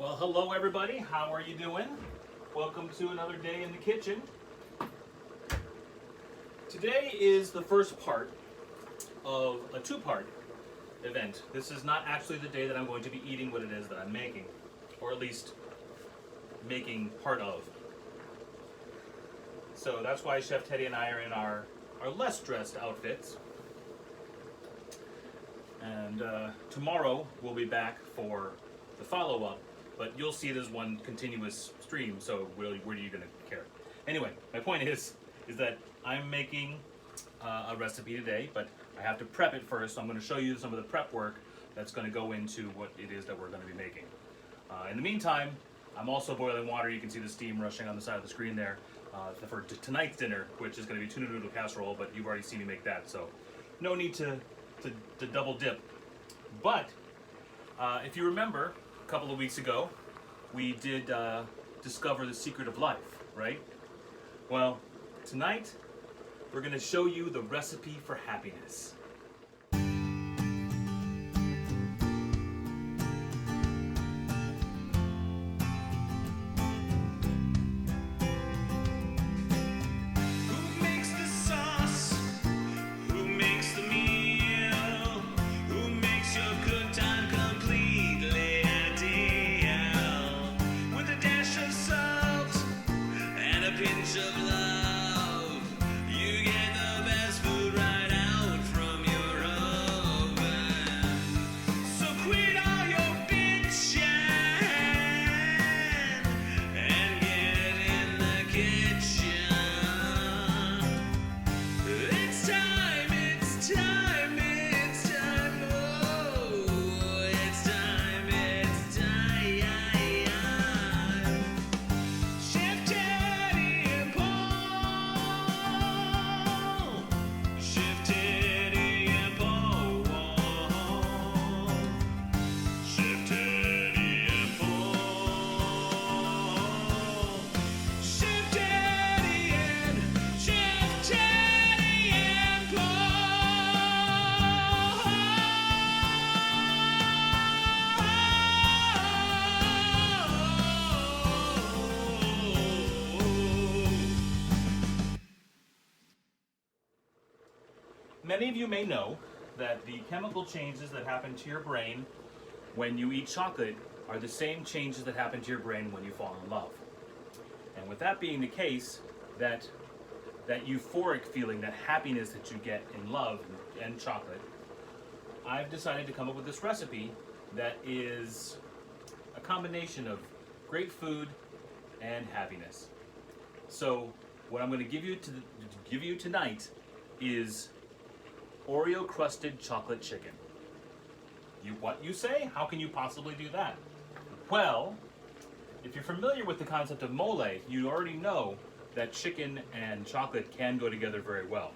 Well, hello everybody. How are you doing? Welcome to another day in the kitchen. Today is the first part of a two-part event. This is not actually the day that I'm going to be eating what it is that I'm making, or at least making part of. So that's why Chef Teddy and I are in our less dressed outfits. And tomorrow we'll be back for the follow-up, but you'll see it as one continuous stream, so really, where are you going to care? Anyway, my point is that I'm making a recipe today, but I have to prep it first. So I'm going to show you some of the prep work that's going to go into what it is that we're going to be making. In the meantime, I'm also boiling water. You can see the steam rushing on the side of the screen there for tonight's dinner, which is going to be tuna noodle casserole, but you've already seen me make that, so no need to double dip. But if you remember, a couple of weeks ago, we did discover the secret of life, right? Well, tonight, we're going to show you the recipe for happiness. Who makes the sauce? Who makes the meal? Who makes your good time completely ideal? With a dash of salt and a pinch of love, you get the best food right out from your oven. So quit all your bitching and get in the kitchen. It's time, it's time, it's time, oh, it's time, it's time. Chef Teddy and Paul, Chef Teddy and Paul, Chef Teddy and Paul, Chef Teddy and Many of you may know that the chemical changes that happen to your brain when you eat chocolate are the same changes that happen to your brain when you fall in love. And with that being the case, that euphoric feeling, that happiness that you get in love and chocolate, I've decided to come up with this recipe that is a combination of great food and happiness. So what I'm going to give you tonight is Oreo crusted chocolate chicken. What you say? How can you possibly do that? Well, if you're familiar with the concept of mole, you already know that chicken and chocolate can go together very well.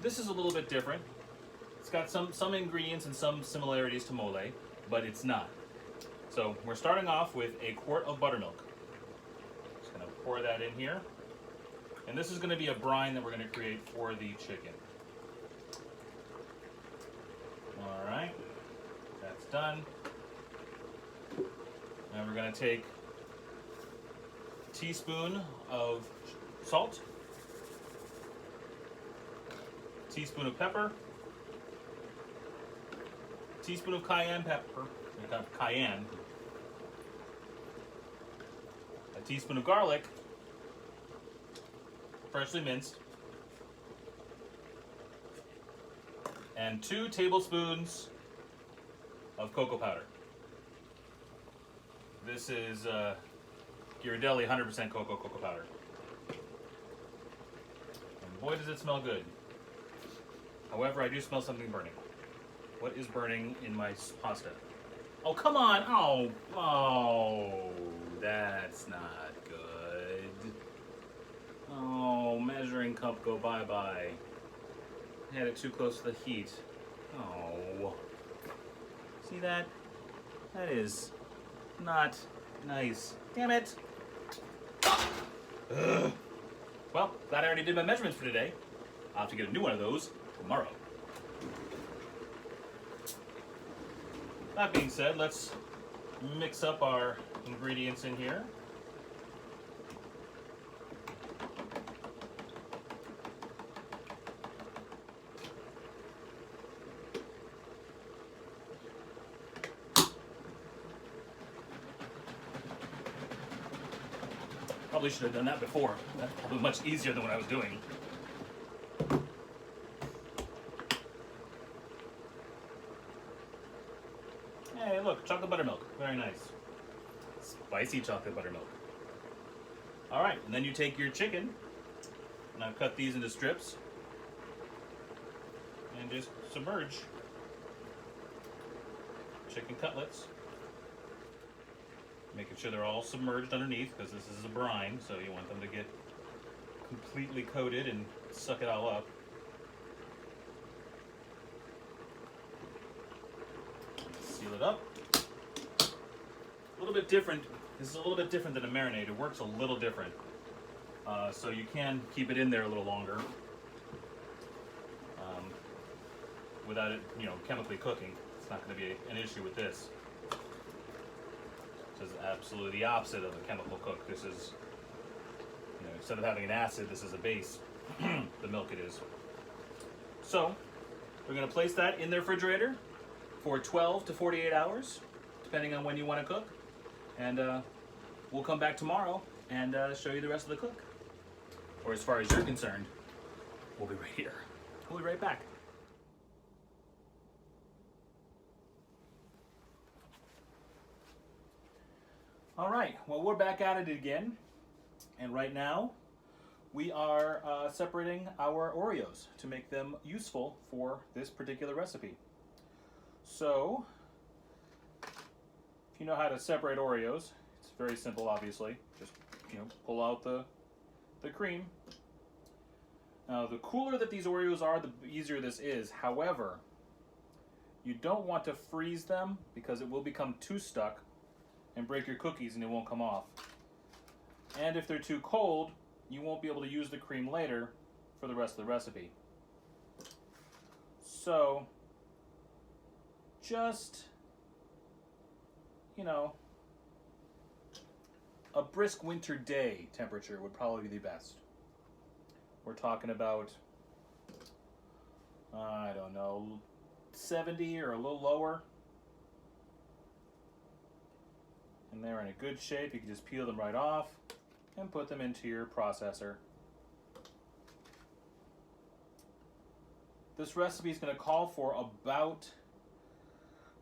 This is a little bit different. It's got some ingredients and some similarities to mole, but it's not. So we're starting off with a quart of buttermilk. Just gonna pour that in here. And this is gonna be a brine that we're gonna create for the chicken. All right, that's done. Now we're going to take a teaspoon of salt, a teaspoon of pepper, a teaspoon of cayenne pepper, cayenne, a teaspoon of garlic, freshly minced, and 2 tablespoons of cocoa powder. This is Ghirardelli 100% cocoa powder. And boy, does it smell good. However, I do smell something burning. What is burning in my pasta? Oh, come on! Oh, that's not good. Oh, measuring cup, go bye-bye. Had it too close to the heat. Oh. See that? That is not nice. Damn it. Ugh. Well, glad I already did my measurements for today. I'll have to get a new one of those tomorrow. That being said, let's mix up our ingredients in here. Probably should have done that before. That's probably much easier than what I was doing. Hey, look, chocolate buttermilk. Very nice. Spicy chocolate buttermilk. All right, and then you take your chicken, and I've cut these into strips, and just submerge chicken cutlets. Making sure they're all submerged underneath, because this is a brine, so you want them to get completely coated and suck it all up. Seal it up. A little bit different. This is a little bit different than a marinade. It works a little different. So you can keep it in there a little longer without it, chemically cooking. It's not going to be an issue with this. This is absolutely the opposite of a chemical cook. This is, instead of having an acid, this is a base. The milk it is. So we're going to place that in the refrigerator for 12 to 48 hours, depending on when you want to cook. And we'll come back tomorrow and show you the rest of the cook. Or as far as you're concerned, we'll be right here. We'll be right back. All right, well, we're back at it again. And right now, we are separating our Oreos to make them useful for this particular recipe. So, if you know how to separate Oreos, it's very simple, obviously. Just, pull out the cream. Now, the cooler that these Oreos are, the easier this is. However, you don't want to freeze them because it will become too stuck and break your cookies and it won't come off. And if they're too cold, you won't be able to use the cream later for the rest of the recipe. So, just, a brisk winter day temperature would probably be the best. We're talking about, I don't know, 70 or a little lower. And they're in a good shape. You can just peel them right off and put them into your processor. This recipe is going to call for about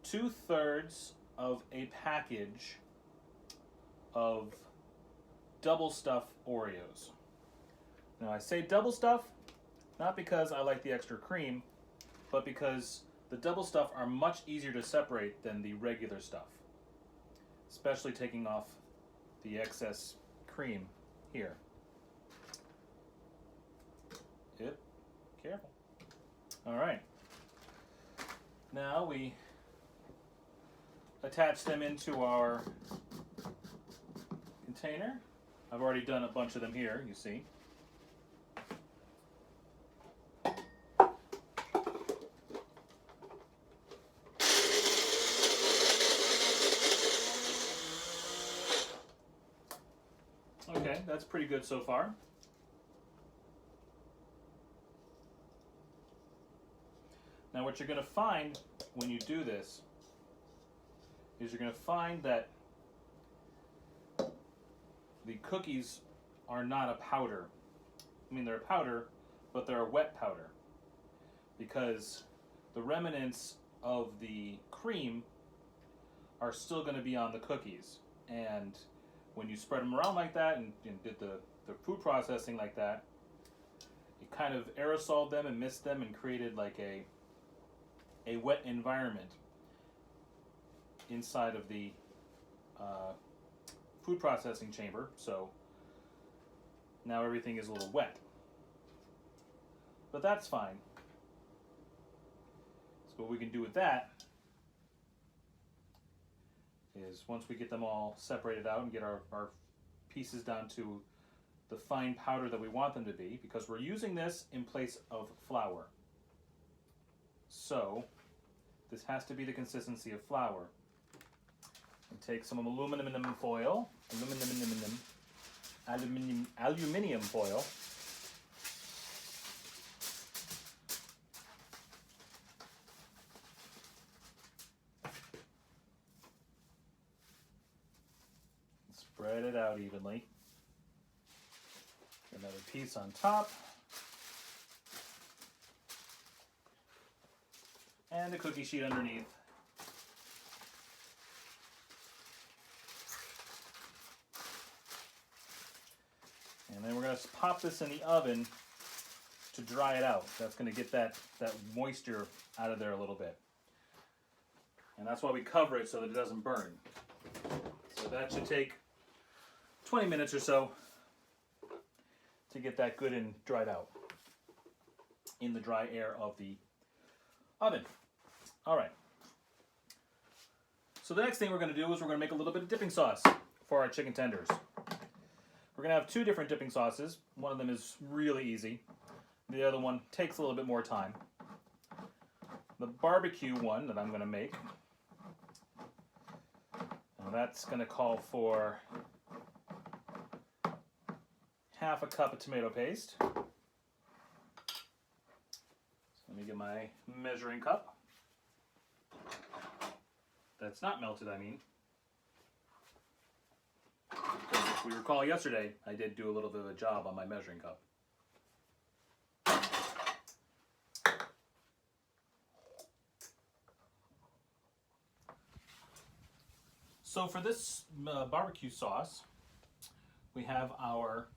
2/3 of a package of double stuff Oreos. Now I say double stuff, not because I like the extra cream, but because the double stuff are much easier to separate than the regular stuff. Especially taking off the excess cream here. Yep, careful. All right. Now we attach them into our container. I've already done a bunch of them here, you see. Okay, that's pretty good so far. Now what you're going to find when you do this is you're going to find that the cookies are not a powder. I mean, they're a powder, but they're a wet powder because the remnants of the cream are still going to be on the cookies. And when you spread them around like that and did the food processing like that, it kind of aerosoled them and mist them and created like a wet environment inside of the food processing chamber. So now everything is a little wet. But that's fine. So what we can do with that is once we get them all separated out and get our pieces down to the fine powder that we want them to be, because we're using this in place of flour. So this has to be the consistency of flour. And take some aluminum foil, aluminium foil. Spread it out evenly. Another piece on top. And a cookie sheet underneath. And then we're going to pop this in the oven to dry it out. That's going to get that moisture out of there a little bit. And that's why we cover it so that it doesn't burn. So that should take 20 minutes or so to get that good and dried out in the dry air of the oven. All right. So the next thing we're going to do is we're going to make a little bit of dipping sauce for our chicken tenders. We're going to have two different dipping sauces. One of them is really easy. The other one takes a little bit more time. The barbecue one that I'm going to make, now that's going to call for half a cup of tomato paste. So let me get my measuring cup. That's not melted, I mean. Because if we recall yesterday, I did do a little bit of a job on my measuring cup. So for this barbecue sauce, we have our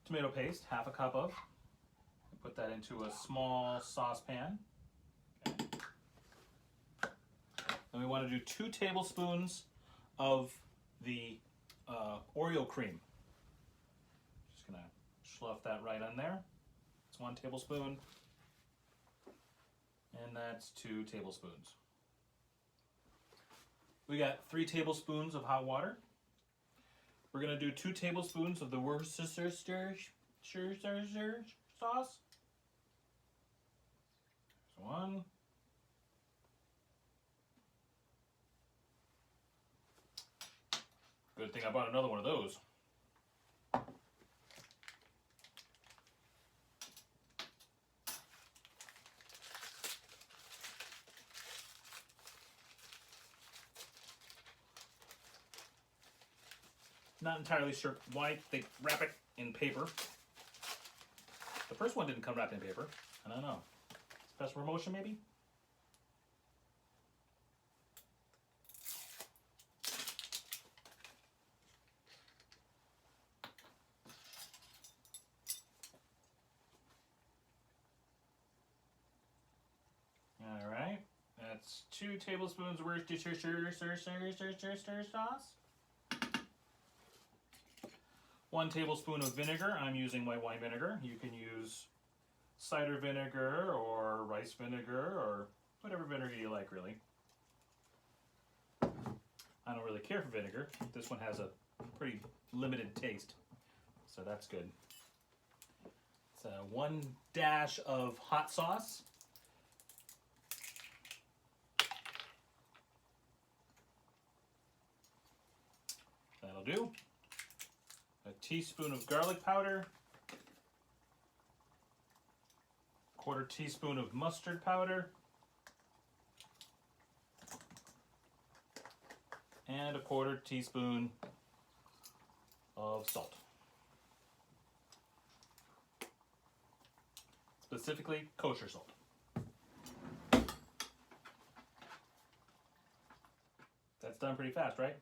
tomato paste, half a cup of. Put that into a small saucepan. Okay. Then we want to do 2 tablespoons of the Oreo cream. Just gonna slough that right on there. It's 1 tablespoon, and that's 2 tablespoons. We got 3 tablespoons of hot water. We're gonna do 2 tablespoons of the Worcestershire sauce. So 1. Good thing I bought another one of those. Not entirely sure why they wrap it in paper. The first one didn't come wrapped in paper. I don't know. Special promotion, maybe? All right. That's 2 tablespoons of Worcestershire sauce. 1 tablespoon of vinegar. I'm using white wine vinegar. You can use cider vinegar or rice vinegar or whatever vinegar you like, really. I don't really care for vinegar. This one has a pretty limited taste, so that's good. It's 1 dash of hot sauce. That'll do. A teaspoon of garlic powder, 1/4 teaspoon of mustard powder, and a 1/4 teaspoon of salt. Specifically, kosher salt. That's done pretty fast, right?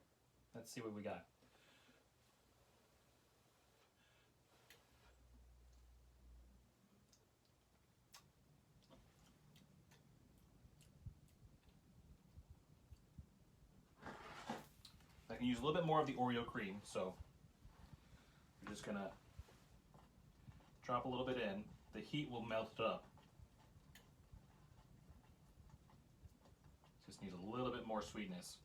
Let's see what we got. I can use a little bit more of the Oreo cream, so I'm just gonna drop a little bit in. The heat will melt it up. Just needs a little bit more sweetness.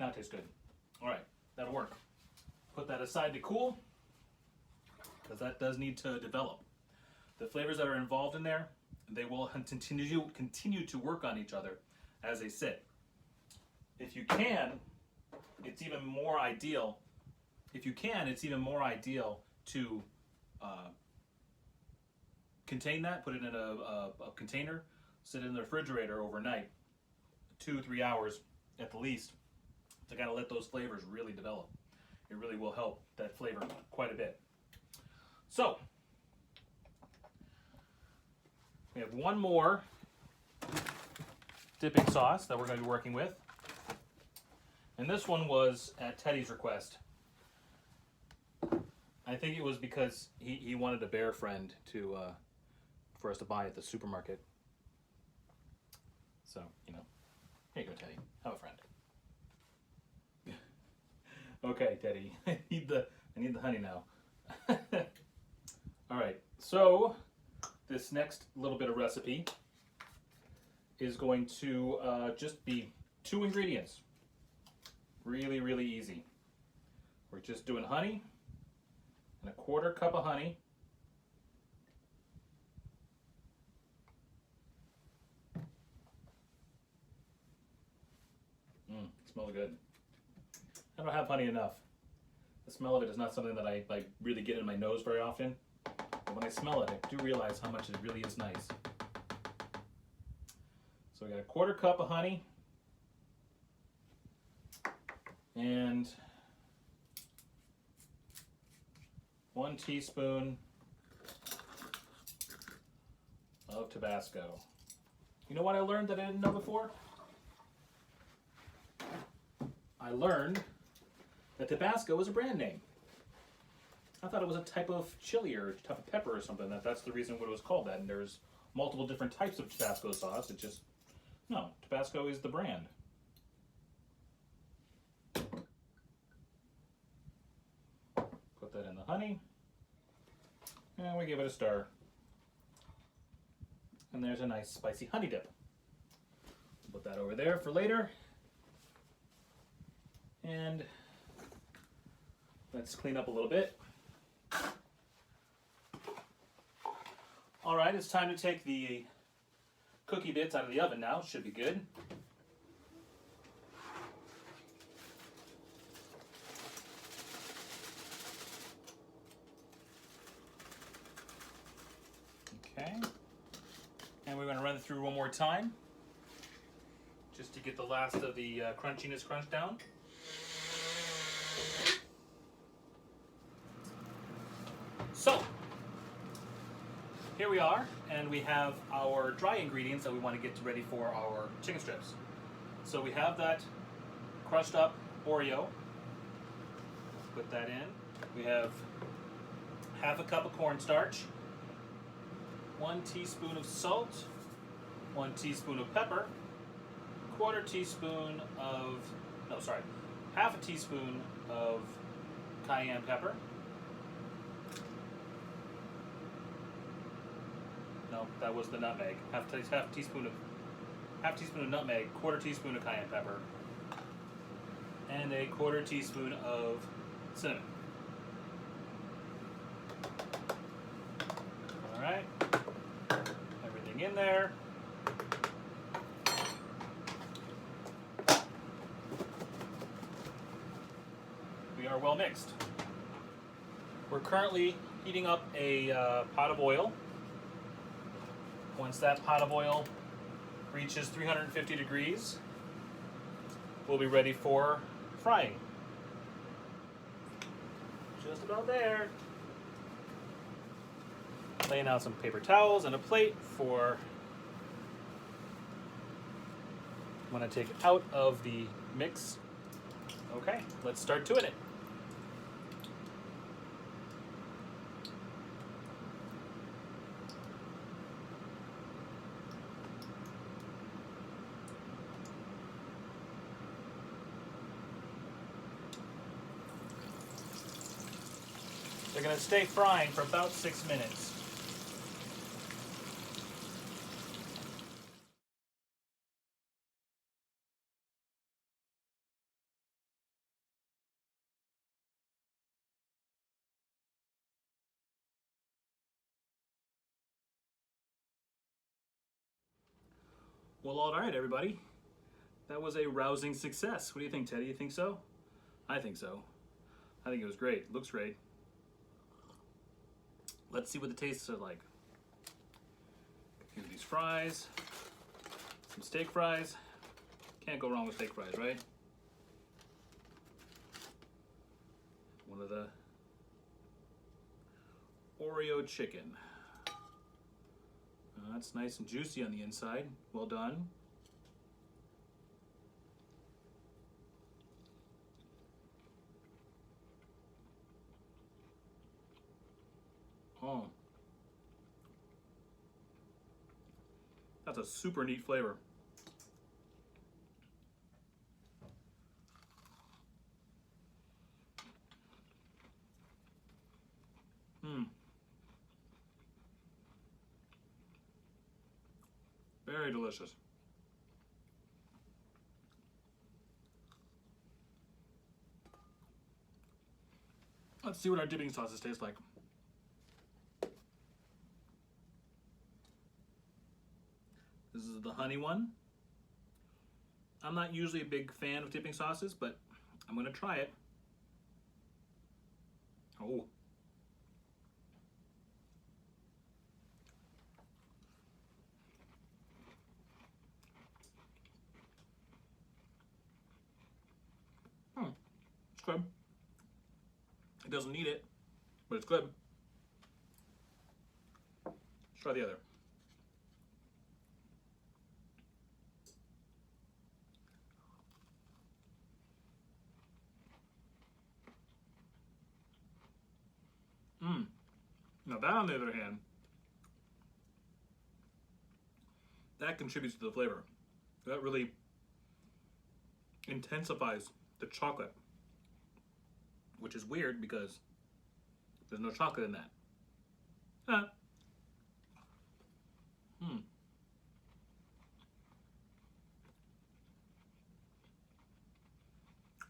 Now it tastes good. All right, that'll work. Put that aside to cool, because that does need to develop. The flavors that are involved in there, they will continue to work on each other as they sit. If you can, it's even more ideal. If you can, it's even more ideal to contain that, put it in a container, sit it in the refrigerator overnight, 2-3 hours at the least, to kind of let those flavors really develop. It really will help that flavor quite a bit. So, we have one more dipping sauce that we're going to be working with. And this one was at Teddy's request. I think it was because he wanted a bear friend to for us to buy at the supermarket. So, you know, here you go, Teddy. Have a friend. Okay, Teddy. I need the honey now. All right. So, this next little bit of recipe is going to just be 2 ingredients. Really, really easy. We're just doing honey and a 1/4 cup of honey. Smells good. I don't have honey enough. The smell of it is not something that I like really get in my nose very often. But when I smell it, I do realize how much it really is nice. So we got a 1/4 cup of honey and 1 teaspoon of Tabasco. You know what I learned that I didn't know before? I learned that Tabasco is a brand name. I thought it was a type of chili or type of pepper or something. That's the reason what it was called that. And there's multiple different types of Tabasco sauce. It just, no, Tabasco is the brand. Put that in the honey. And we give it a stir. And there's a nice spicy honey dip. Put that over there for later. And let's clean up a little bit. All right, it's time to take the cookie bits out of the oven now. Should be good. Okay. And we're going to run it through one more time, just to get the last of the crunchiness crunched down. So, here we are, and we have our dry ingredients that we want to get ready for our chicken strips. So we have that crushed up Oreo. Put that in. We have 1/2 cup of cornstarch, 1 teaspoon of salt, 1 teaspoon of pepper, 1/4 teaspoon of, 1/2 teaspoon of cayenne pepper. No, that was the nutmeg. Half teaspoon of nutmeg, 1/4 teaspoon of cayenne pepper, and a 1/4 teaspoon of cinnamon. All right, everything in there. We are well mixed. We're currently heating up a pot of oil. Once that pot of oil reaches 350 degrees, we'll be ready for frying. Just about there. Laying out some paper towels and a plate for when I take it out of the mix. Okay, let's start doing it. They're going to stay frying for about 6 minutes. Well, all right, everybody. That was a rousing success. What do you think, Teddy? You think so? I think so. I think it was great. Looks great. Let's see what the tastes are like. Here's these fries. Some steak fries. Can't go wrong with steak fries, right? One of the Oreo chicken. That's nice and juicy on the inside. Well done. Oh. That's a super neat flavor. Very delicious. Let's see what our dipping sauces taste like. This is the honey one. I'm not usually a big fan of dipping sauces, but I'm gonna try it. Oh. It's good. It doesn't need it, but it's good. Let's try the other. Now that, on the other hand, that contributes to the flavor. That really intensifies the chocolate, which is weird because there's no chocolate in that.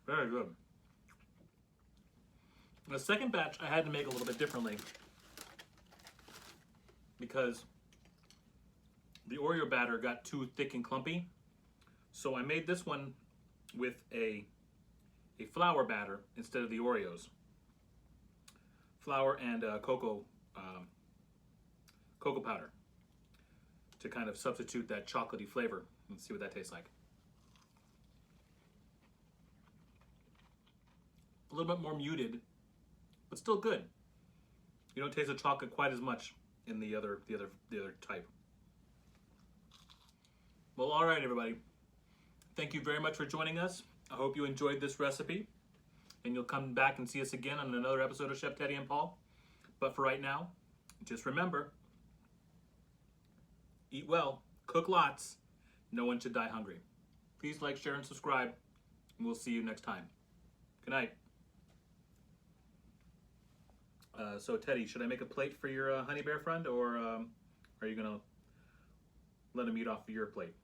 Very good. The second batch I had to make a little bit differently because the Oreo batter got too thick and clumpy. So I made this one with a flour batter instead of the Oreos. Flour and cocoa powder to kind of substitute that chocolatey flavor. Let's see what that tastes like. A little bit more muted, but still good. You don't taste the chocolate quite as much in the other type. Well, all right, everybody. Thank you very much for joining us. I hope you enjoyed this recipe, and you'll come back and see us again on another episode of Chef Teddy and Paul. But for right now, just remember, eat well, cook lots, no one should die hungry. Please like, share, and subscribe, and we'll see you next time. Good night. So Teddy, should I make a plate for your honey bear friend, or are you gonna let him eat off of your plate?